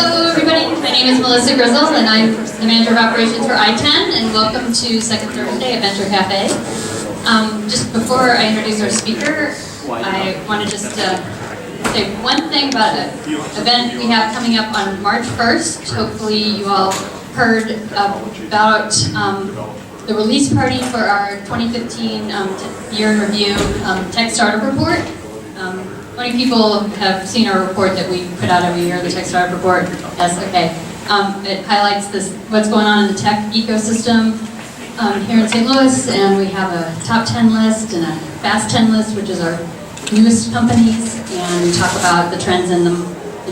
Hello everybody, my name is Melissa Grizzle and I'm the Manager of Operations for ITEN, and welcome to Second Thursday at Venture Cafe. Just before I introduce our speaker, I want to just say one thing about an event we have coming up on March 1st. Hopefully you all heard about the release party for our 2015 year in review tech startup report. Many people have seen our report that we put out every year, the Tech Startup Report. Yes, okay. It highlights what's going on in the tech ecosystem here in St. Louis, and we have a top 10 list and a fast 10 list, which is our newest companies, and we talk about the trends in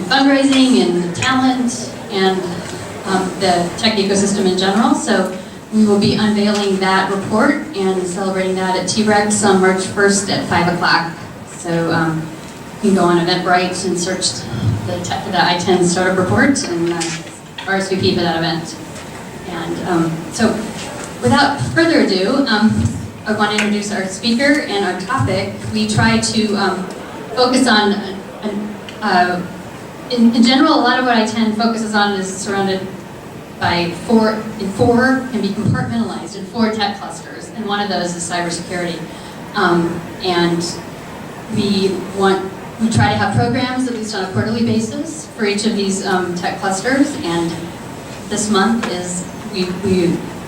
fundraising and talent and the tech ecosystem in general. So we will be unveiling that report and celebrating that at T-Rex on March 1st at 5 o'clock. So you can go on Eventbrite and search the ITEN Startup Report and RSVP for that event. And so, without further ado, I want to introduce our speaker and our topic. We try to focus on, in general, a lot of what ITEN focuses on is surrounded by can be compartmentalized in 4 tech clusters, and one of those is cybersecurity. And we try to have programs, at least on a quarterly basis, for each of these tech clusters. And this month we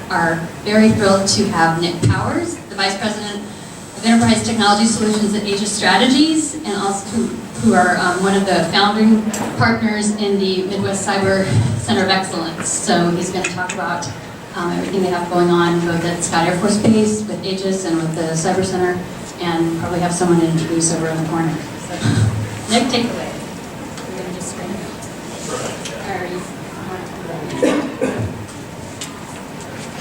are very thrilled to have Nick Powers, the Vice President of Enterprise Technology Solutions at Aegis Strategies, and also who are one of the founding partners in the Midwest Cyber Center of Excellence. So he's going to talk about everything they have going on, both at Scott Air Force Base with Aegis and with the Cyber Center, and probably have someone to introduce over in the corner. So, Nick, take it away. We're going to just screen it.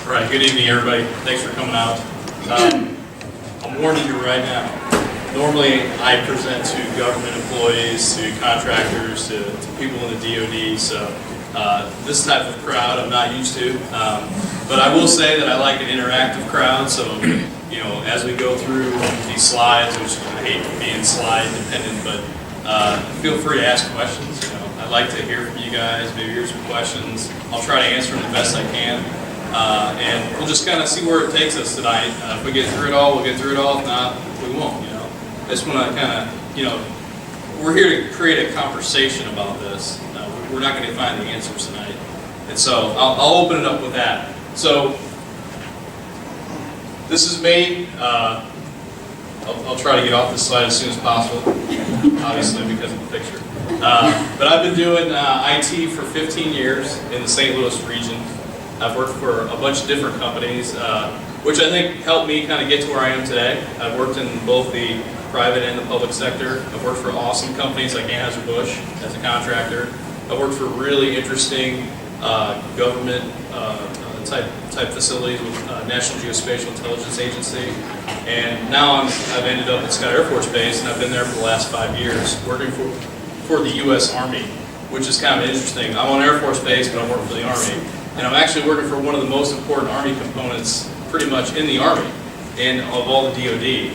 All right, good evening, everybody. Thanks for coming out. I'm warning you right now. Normally, I present to government employees, to contractors, to people in the DoD, so this type of crowd I'm not used to. But I will say that I like an interactive crowd, so as we go through these slides, which I hate being slide dependent, but feel free to ask questions. I'd like to hear from you guys, maybe hear some questions. I'll try to answer them the best I can. And we'll just kind of see where it takes us tonight. If we get through it all, we'll get through it all. If not, we won't, I just want to kind of, we're here to create a conversation about this. We're not going to find the answers tonight. And so I'll open it up with that. So this is made, I'll try to get off this slide as soon as possible, obviously because of the picture. But I've been doing IT for 15 years in the St. Louis region. I've worked for a bunch of different companies, which I think helped me kind of get to where I am today. I've worked in both the private and the public sector. I've worked for awesome companies like Anheuser-Busch as a contractor. I've worked for really interesting government type facilities with National Geospatial Intelligence Agency. And now I've ended up at Scott Air Force Base, and I've been there for the last 5 years working for the U.S. Army, which is kind of interesting. I'm on Air Force Base, but I'm working for the Army. And I'm actually working for one of the most important Army components pretty much in the Army and of all the DoD.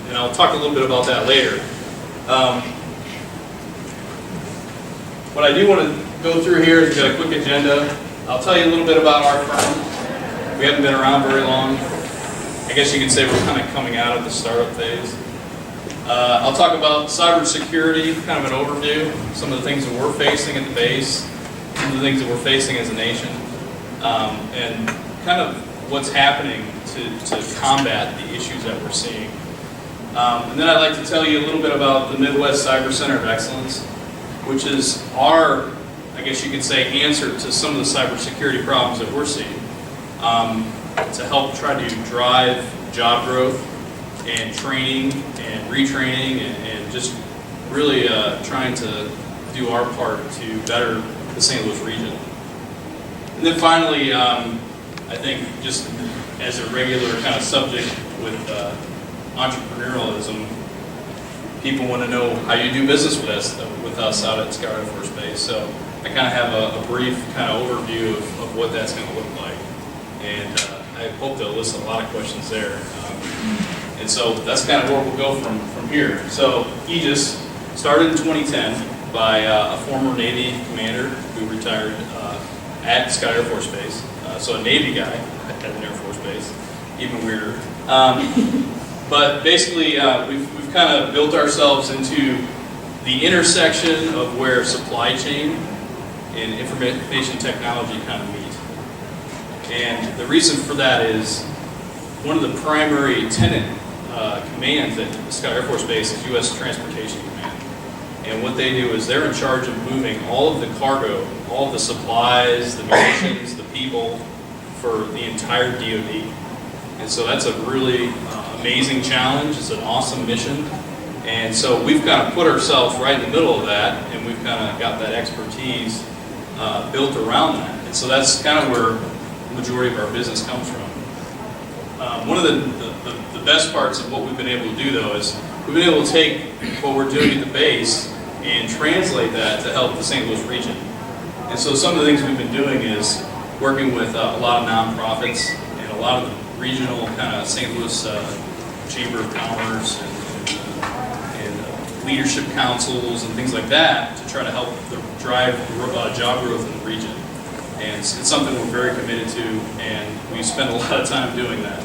And I'll talk a little bit about that later. What I do want to go through here is get a quick agenda. I'll tell you a little bit about our firm. We haven't been around very long. I guess you could say we're kind of coming out of the startup phase. I'll talk about cybersecurity, kind of an overview, some of the things that we're facing at the base, some of the things that we're facing as a nation, and kind of what's happening to combat the issues that we're seeing. And then I'd like to tell you a little bit about the Midwest Cyber Center of Excellence, which is our, I guess you could say, answer to some of the cybersecurity problems that we're seeing, to help try to drive job growth and training and retraining and just really trying to do our part to better the St. Louis region. And then finally, I think just as a regular kind of subject with entrepreneurialism, people want to know how you do business with us out at Scott Air Force Base. So I kind of have a brief kind of overview of what that's going to look like. And I hope to elicit a lot of questions there. And so that's kind of where we'll go from here. So Aegis started in 2010. by a former Navy commander who retired at Scott Air Force Base. So a Navy guy at an Air Force Base, even weirder. But basically, we've kind of built ourselves into the intersection of where supply chain and information technology kind of meet. And the reason for that is one of the primary tenant commands at Scott Air Force Base is U.S. Transportation Command. And what they do is they're in charge of moving all of the cargo, all of the supplies, the munitions, the people for the entire DoD. And so that's a really amazing challenge. It's an awesome mission. And so we've kind of put ourselves right in the middle of that, and we've kind of got that expertise built around that. And so that's kind of where the majority of our business comes from. One of the best parts of what we've been able to do, though, is we've been able to take what we're doing at the base and translate that to help the St. Louis region. And so some of the things we've been doing is working with a lot of nonprofits and a lot of the regional kind of St. Louis Chamber of Commerce and leadership councils and things like that to try to help drive job growth in the region. And it's something we're very committed to, and we spend a lot of time doing that.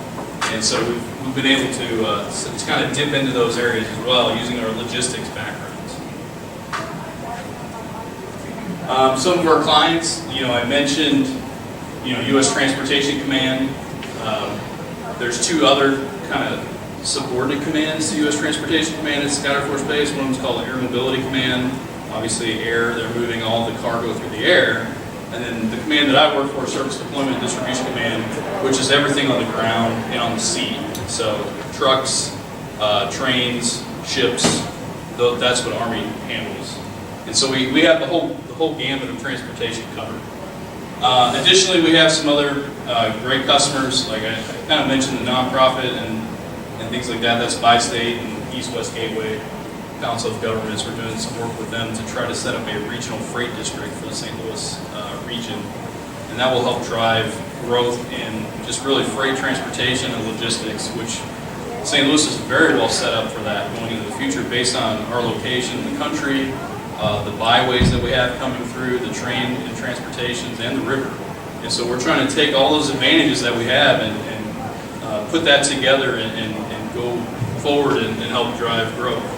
And so we've been able to kind of dip into those areas as well, using our logistics backgrounds. Some of our clients, I mentioned, U.S. Transportation Command. There's two other kind of subordinate commands to U.S. Transportation Command at Scott Air Force Base. One of them's called Air Mobility Command. Obviously, air, they're moving all the cargo through the air. And then the command that I work for, Surface Deployment and Distribution Command, which is everything on the ground and on the sea. So trucks, trains, ships, that's what Army handles. And so we have the whole gamut of transportation covered. Additionally, we have some other great customers, like I kind of mentioned the nonprofit and things like that. That's Bi-State and East-West Gateway, Council of Governments. We're doing some work with them to try to set up a regional freight district for the St. Louis region. And that will help drive growth in just really freight transportation and logistics, which St. Louis is very well set up for that going into the future based on our location in the country, the byways that we have coming through, the train and transportations, and the river. And so we're trying to take all those advantages that we have and put that together and go forward and help drive growth.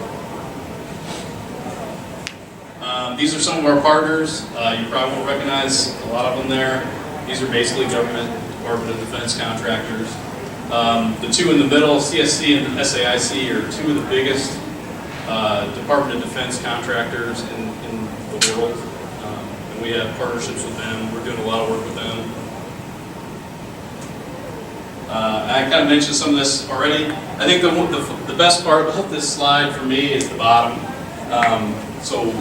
These are some of our partners. You probably won't recognize a lot of them there. These are basically government, Department of Defense contractors. The two in the middle, CSC and SAIC, are two of the biggest Department of Defense contractors in the world. And we have partnerships with them. We're doing a lot of work with them. I kind of mentioned some of this already. I think the best part about this slide for me is the bottom. So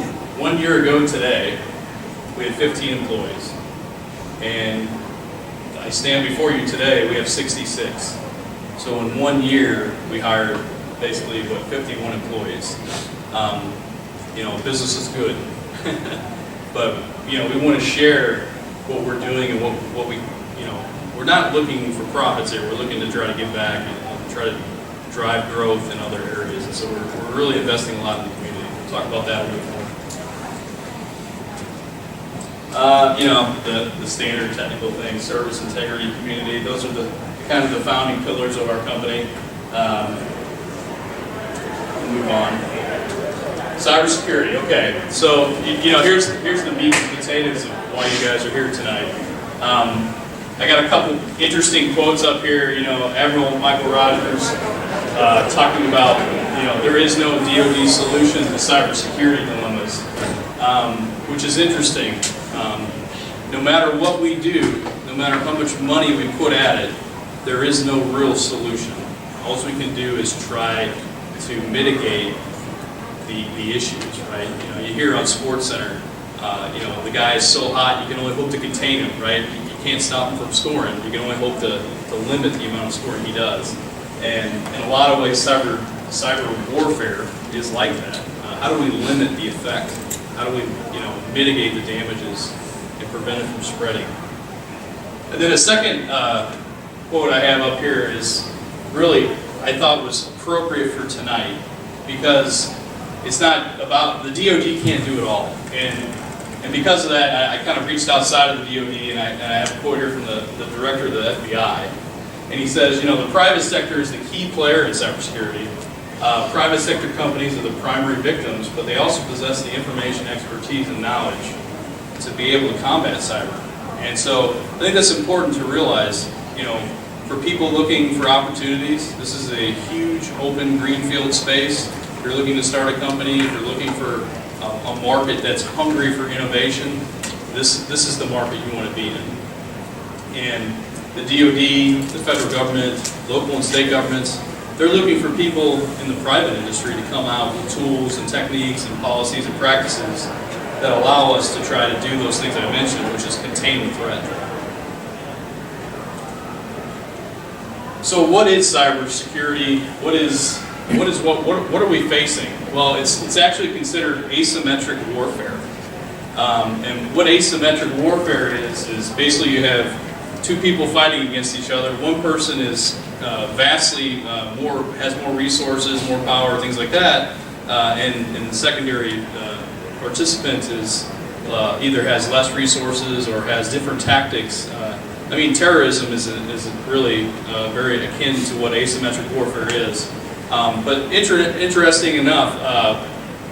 1 year ago today, we had 15 employees. And I stand before you today, we have 66. So in 1 year, we hired basically, 51 employees. Business is good. But, we want to share what we're doing and what we, we're not looking for profits here. We're looking to try to give back and try to drive growth in other areas. And so we're really investing a lot in the community. We'll talk about that a little bit more. The standard technical things, service, integrity, community, those are the kind of the founding pillars of our company. We'll move on. Cybersecurity, okay. So, here's the meat and potatoes of why you guys are here tonight. I got a couple interesting quotes up here. Admiral Michael Rogers talking about, there is no DoD solution to cybersecurity dilemmas, which is interesting. No matter what we do, no matter how much money we put at it, there is no real solution. All we can do is try to mitigate the issues, right? You hear on SportsCenter, the guy is so hot, you can only hope to contain him, right? You can't stop him from scoring. You can only hope to limit the amount of scoring he does. And in a lot of ways, cyber warfare is like that. How do we limit the effect? How do we, mitigate the damages and prevent it from spreading? And then a second quote I have up here is really, I thought was appropriate for tonight, because it's not about, the DoD can't do it all. And because of that, I kind of reached outside of the DoD, and I have a quote here from the director of the FBI. And he says, the private sector is the key player in cybersecurity. Private sector companies are the primary victims, but they also possess the information, expertise, and knowledge to be able to combat cyber. And so I think that's important to realize, for people looking for opportunities, this is a huge open greenfield space. If you're looking to start a company, if you're looking for a market that's hungry for innovation, this is the market you want to be in. And the DoD, the federal government, local and state governments, they're looking for people in the private industry to come out with tools and techniques and policies and practices that allow us to try to do those things I mentioned, which is contain the threat. So what is cybersecurity? What are we facing? Well, it's actually considered asymmetric warfare. And what asymmetric warfare is basically you have two people fighting against each other. One person is vastly has more resources, more power, things like that, and the secondary participant is either has less resources or has different tactics. Terrorism is really very akin to what asymmetric warfare is. But interesting enough,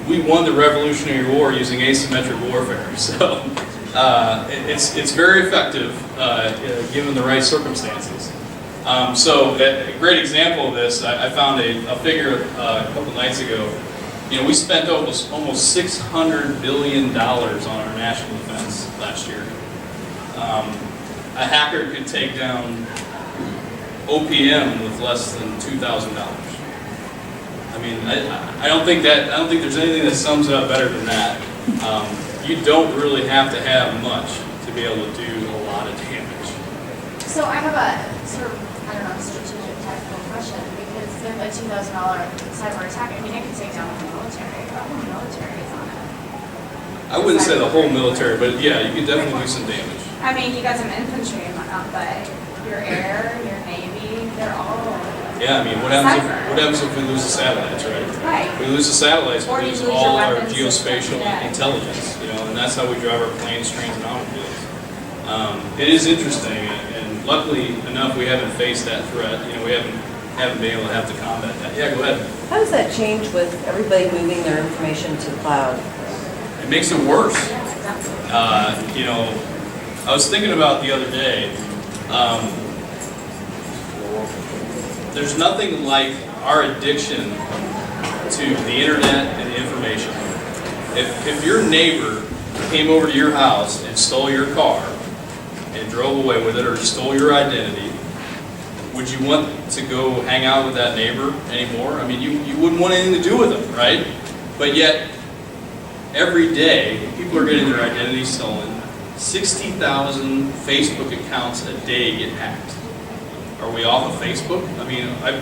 we won the Revolutionary War using asymmetric warfare. So it's very effective given the right circumstances. So a great example of this, I found a figure a couple nights ago. We spent almost $600 billion on our national defense last year. A hacker could take down OPM with less than $2,000. I don't think there's anything that sums it up better than that. You don't really have to have much to be able to do a lot of damage. So I have a sort of, strategic tactical question, because if a $2,000 cyber attack, it could take down the military. The whole military is on it. I wouldn't say the whole military, but yeah, you could definitely do some damage. You got some infantry and whatnot, but your air, your navy, they're all. Yeah, what happens if we lose the satellites, right? Right. We lose the satellites, Or we you lose lose all your our weapons geospatial system, yeah. intelligence, and that's how we drive our planes, trains, and automobiles. It is interesting, and luckily enough, we haven't faced that threat. We haven't been able to have to combat that. Yeah, go ahead. How does that change with everybody moving their information to the cloud? It makes it worse. Yes, exactly. I was thinking about the other day, there's nothing like our addiction to the internet and information. If your neighbor came over to your house and stole your car and drove away with it, or stole your identity, would you want to go hang out with that neighbor anymore? You wouldn't want anything to do with them, right? But yet, every day, people are getting their identity stolen. 60,000 Facebook accounts a day get hacked. Are we off of Facebook? I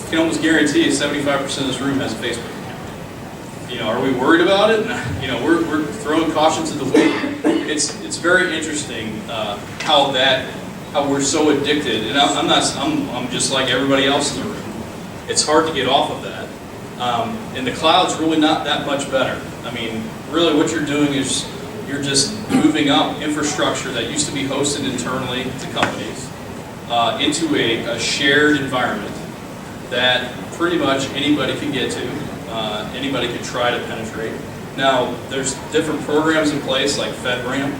can almost guarantee you 75% of this room has a Facebook account. Are we worried about it? We're throwing caution to the wind. It's very interesting how we're so addicted, and I'm just like everybody else in the room. It's hard to get off of that. And the cloud's really not that much better. Really what you're doing is you're just moving up infrastructure that used to be hosted internally to companies into a shared environment that pretty much anybody can get to, anybody can try to penetrate. Now, there's different programs in place like FedRAMP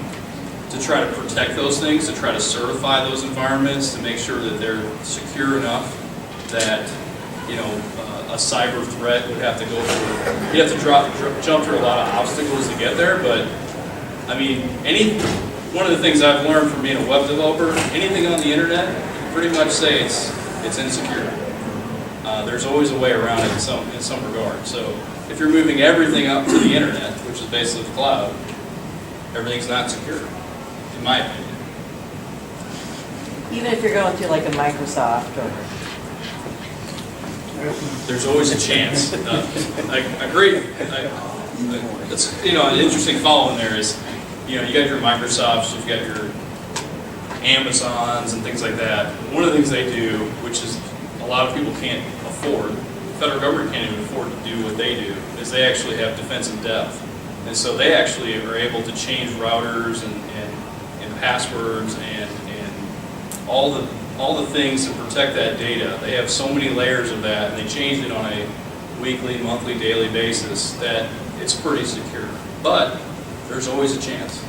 to try to protect those things, to try to certify those environments, to make sure that they're secure enough that a cyber threat would have to go through. You have to jump through a lot of obstacles to get there, but one of the things I've learned from being a web developer, anything on the internet, you can pretty much say it's insecure. There's always a way around it in some regard. So if you're moving everything up to the internet, which is basically the cloud, everything's not secure, in my opinion. Even if you're going through like a Microsoft or... There's always a chance. I agree. That's an interesting follow in there is, you got your Microsofts, you've got your Amazons and things like that. One of the things they do, which is a lot of people can't afford, federal government can't even afford to do what they do, is they actually have defense in depth. And so they actually are able to change routers and passwords and all the things to protect that data. They have so many layers of that, and they change it on a weekly, monthly, daily basis that it's pretty secure. But there's always a chance.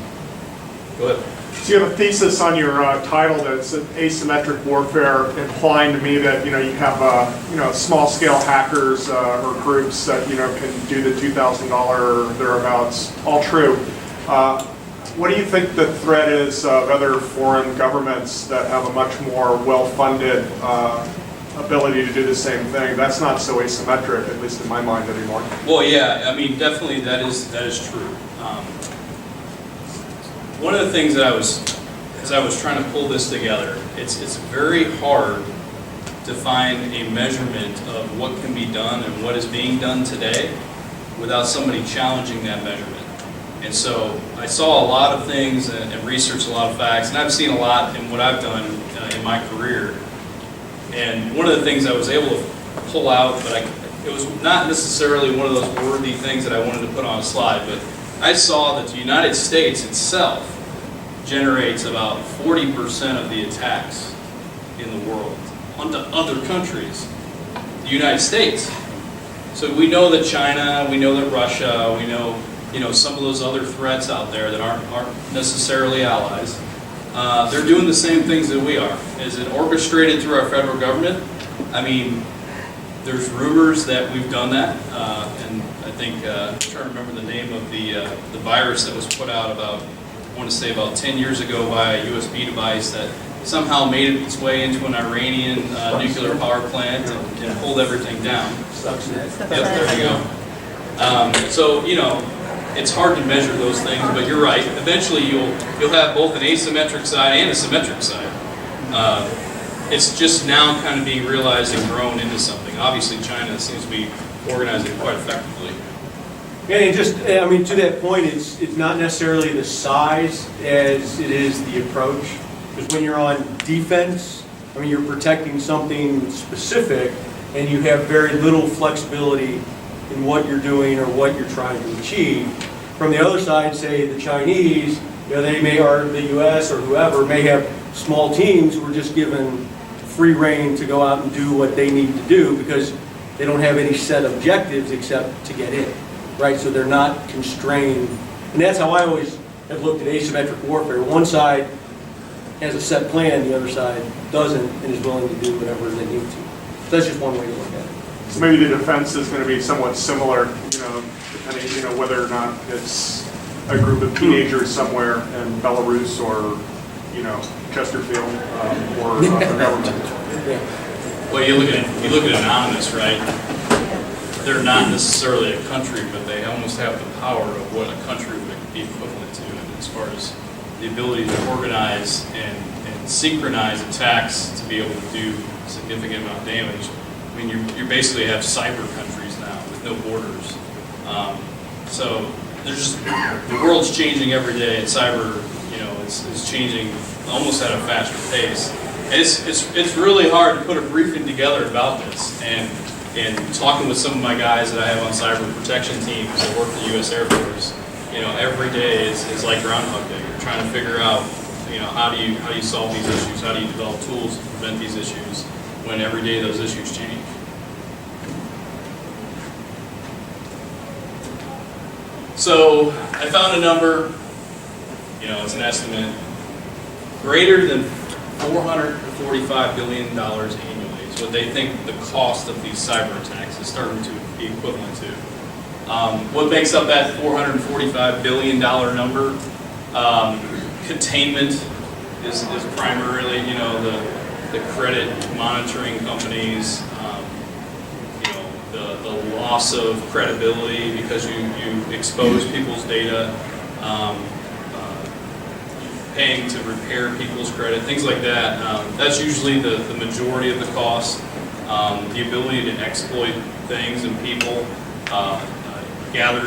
Go ahead. So you have a thesis on your title that's asymmetric warfare, implying to me that you have small-scale hackers or groups that can do the $2,000 or thereabouts. All true. What do you think the threat is of other foreign governments that have a much more well-funded ability to do the same thing? That's not so asymmetric, at least in my mind anymore. Well, yeah, I mean, definitely that is true. One of the things that as I was trying to pull this together, it's very hard to find a measurement of what can be done and what is being done today without somebody challenging that measurement. And so I saw a lot of things and researched a lot of facts, and I've seen a lot in what I've done in my career. And one of the things I was able to pull out, but it was not necessarily one of those worthy things that I wanted to put on a slide, but I saw that the United States itself generates about 40% of the attacks in the world onto other countries. The United States. So we know that China, we know that Russia, we know some of those other threats out there that aren't necessarily allies. They're doing the same things that we are. Is it orchestrated through our federal government? I mean, there's rumors that we've done that, and I think I'm trying to remember the name of the virus that was put out about, I want to say about 10 years ago by a USB device that somehow made its way into an Iranian nuclear power plant and pulled everything down. Yep, there you go. So it's hard to measure those things, but you're right. Eventually, you'll have both an asymmetric side and a symmetric side. It's just now kind of being realized and grown into something. Obviously, China seems to be organizing quite effectively. Yeah, and just, I mean, to that point, it's not necessarily the size as it is the approach. Because when you're on defense, I mean, you're protecting something specific, and you have very little flexibility in what you're doing or what you're trying to achieve. From the other side, say the Chinese, they may, or the U.S. or whoever, may have small teams who are just given free rein to go out and do what they need to do because they don't have any set objectives except to get in, right? So they're not constrained. And that's how I always have looked at asymmetric warfare. One side has a set plan, the other side doesn't and is willing to do whatever they need to. So that's just one way to look at it. So maybe the defense is going to be somewhat similar, depending, whether or not it's a group of teenagers somewhere in Belarus or, Chesterfield or the government. Well, you look at Anonymous, right? They're not necessarily a country, but they almost have the power of what a country would be equivalent to, as far as the ability to organize and synchronize attacks to be able to do a significant amount of damage. I mean, you basically have cyber countries now with no borders. So there's just, the world's changing every day, and cyber, is changing almost at a faster pace. And it's really hard to put a briefing together about this. And talking with some of my guys that I have on cyber protection teams that work for the U.S. Air Force, every day is like Groundhog Day. You're trying to figure out, how do you solve these issues? How do you develop tools to prevent these issues when every day those issues change? So I found a number, it's an estimate, greater than $445 billion annually is what they think the cost of these cyber attacks is starting to be equivalent to. What makes up that $445 billion number? Containment is primarily, the credit monitoring companies, the loss of credibility because you expose people's data, paying to repair people's credit, things like that. That's usually the majority of the cost. The ability to exploit things and people, gather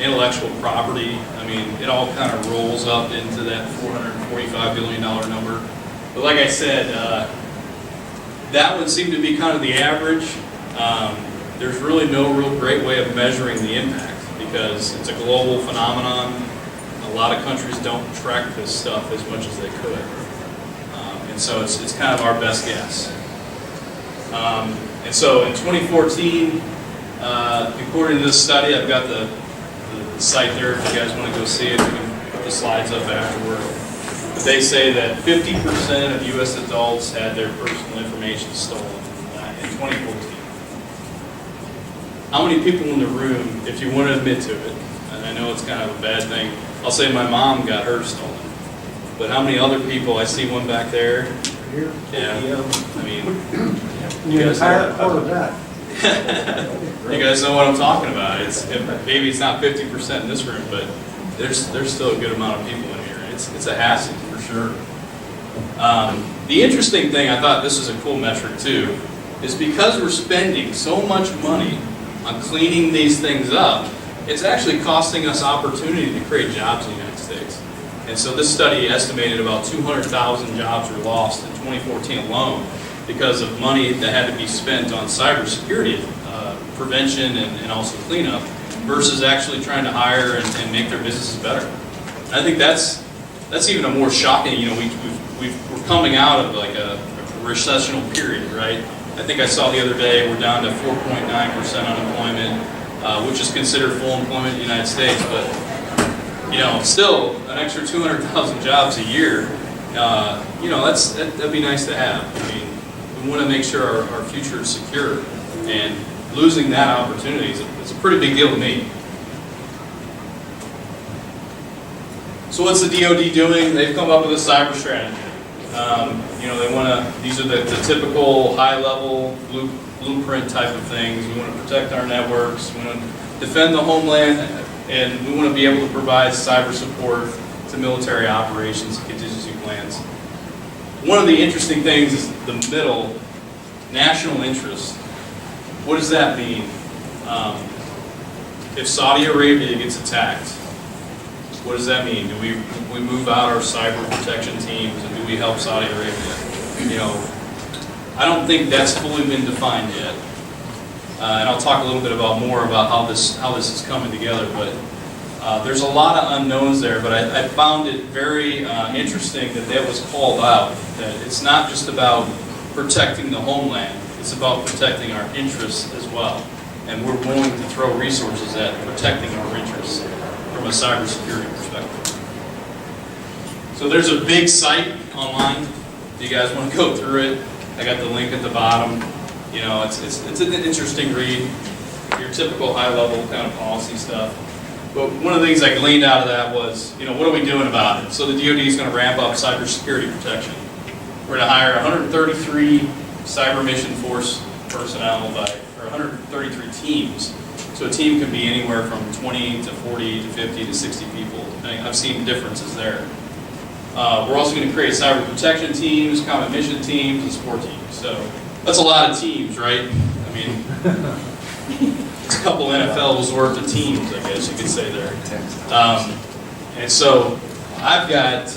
intellectual property. I mean, it all kind of rolls up into that $445 billion number. But like I said, that would seem to be kind of the average. there's really no real great way of measuring the impact because it's a global phenomenon. A lot of countries don't track this stuff as much as they could. And so it's kind of our best guess. And so in 2014, according to this study, I've got the site there if you guys want to go see it. We can put the slides up afterward. But they say that 50% of U.S. adults had their personal information stolen in 2014. How many people in the room, if you want to admit to it, and I know it's kind of a bad thing, I'll say my mom got hers stolen. But how many other people, I see one back there. Yeah, I mean, you guys know what I'm talking about. Maybe it's not 50% in this room, but there's still a good amount of people in here. It's a hassle for sure. The interesting thing, I thought this is a cool metric too, is because we're spending so much money on cleaning these things up, it's actually costing us opportunity to create jobs in the United States. And so this study estimated about 200,000 jobs were lost in 2014 alone because of money that had to be spent on cybersecurity prevention and also cleanup versus actually trying to hire and make their businesses better. And I think that's even a more shocking, we're coming out of like a recessional period, right? I think I saw the other day we're down to 4.9% unemployment, which is considered full employment in the United States, but still an extra 200,000 jobs a year, that'd be nice to have. I mean, we want to make sure our future is secure, and losing that opportunity is a pretty big deal to me. So what's the DoD doing? They've come up with a cyber strategy. They want to, these are the typical high-level blueprint type of things. We want to protect our networks, we want to defend the homeland, and we want to be able to provide cyber support to military operations and contingency plans. One of the interesting things is the middle, national interest. What does that mean? If Saudi Arabia gets attacked, what does that mean? Do we move out our cyber protection teams and do we help Saudi Arabia? I don't think that's fully been defined yet. And I'll talk a little bit more about how this is coming together, but there's a lot of unknowns there, but I found it very interesting that was called out, that it's not just about protecting the homeland, it's about protecting our interests as well. And we're willing to throw resources at protecting our interests from a cybersecurity perspective. So there's a big site online, if you guys want to go through it. I got the link at the bottom. It's an interesting read, your typical high-level kind of policy stuff. But one of the things I gleaned out of that was, what are we doing about it? So the DoD is going to ramp up cybersecurity protection. We're going to hire 133 cyber mission force personnel or 133 teams. So a team can be anywhere from 20 to 40 to 50 to 60 people, depending. I've seen differences there. We're also going to create cyber protection teams, combat mission teams, and support teams. So that's a lot of teams, right? I mean, it's a couple NFLs worth of teams, I guess you could say there. And so I've got,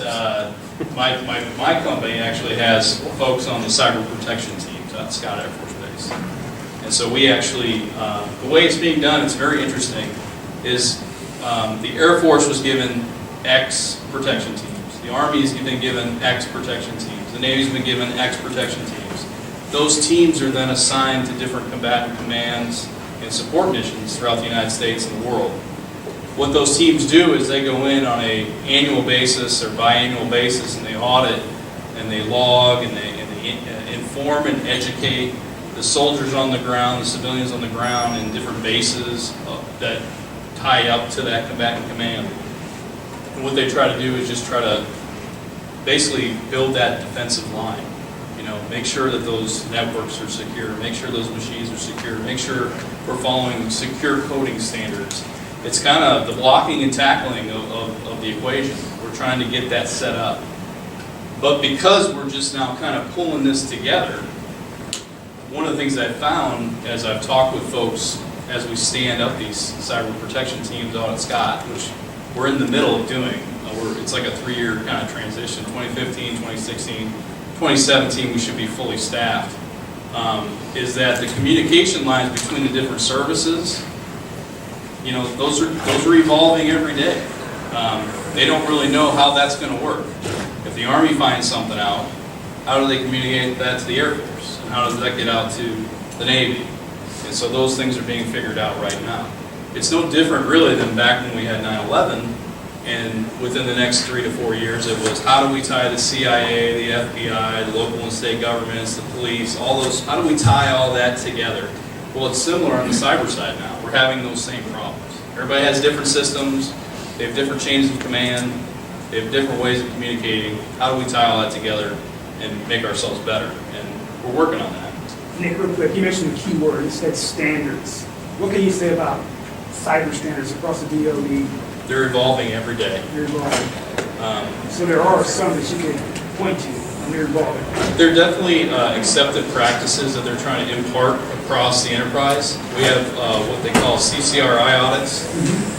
my company actually has folks on the cyber protection teams at Scott Air Force Base. And so we actually, the way it's being done, it's very interesting, is the Air Force was given X protection teams. The Army has been given X protection teams. The Navy's been given X protection teams. Those teams are then assigned to different combatant commands and support missions throughout the United States and the world. What those teams do is they go in on an annual basis or biannual basis and they audit and they log and they inform and educate the soldiers on the ground, the civilians on the ground in different bases that tie up to that combatant command. And what they try to do is just try to basically build that defensive line. Make sure that those networks are secure, make sure those machines are secure, make sure we're following secure coding standards. It's kind of the blocking and tackling of the equation. We're trying to get that set up. But because we're just now kind of pulling this together, one of the things I found as I've talked with folks as we stand up these cyber protection teams out at Scott, which we're in the middle of doing, it's like a 3-year kind of transition, 2015, 2016, 2017 we should be fully staffed. is that the communication lines between the different services, you know, those are evolving every day. They don't really know how that's going to work. If the Army finds something out, how do they communicate that to the Air Force? And how does that get out to the Navy? And so those things are being figured out right now. It's no different really than back when we had 9/11, and within the next 3 to 4 years it was how do we tie the CIA, the FBI, the local and state governments, the police, all those, how do we tie all that together? Well, it's similar on the cyber side now. We're having those same problems. Everybody has different systems, they have different chains of command, they have different ways of communicating. How do we tie all that together and make ourselves better? And we're working on that. Nick, real quick, you mentioned the key word, you said standards. What can you say about cyber standards across the DoD? They're evolving every day. You're evolving. So there are some that you can point to, and they're evolving. There are definitely accepted practices that they're trying to impart across the enterprise. We have what they call CCRI audits,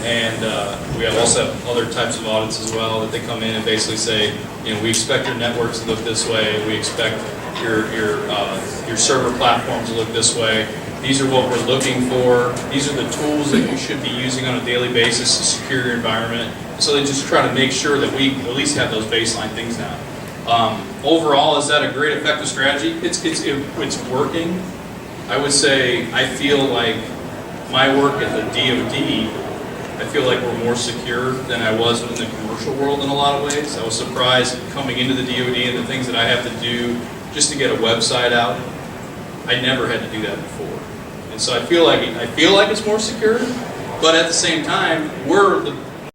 and we also have other types of audits as well that they come in and basically say, you know, we expect your networks to look this way, we expect your server platforms to look this way. These are what we're looking for. These are the tools that you should be using on a daily basis to secure your environment. So they just try to make sure that we at least have those baseline things now. Overall, is that a great effective strategy? It's working. I would say I feel like my work at the DoD, I feel like we're more secure than I was in the commercial world in a lot of ways. I was surprised coming into the DoD and the things that I have to do just to get a website out. I never had to do that before. And so I feel like it's more secure, but at the same time, we're the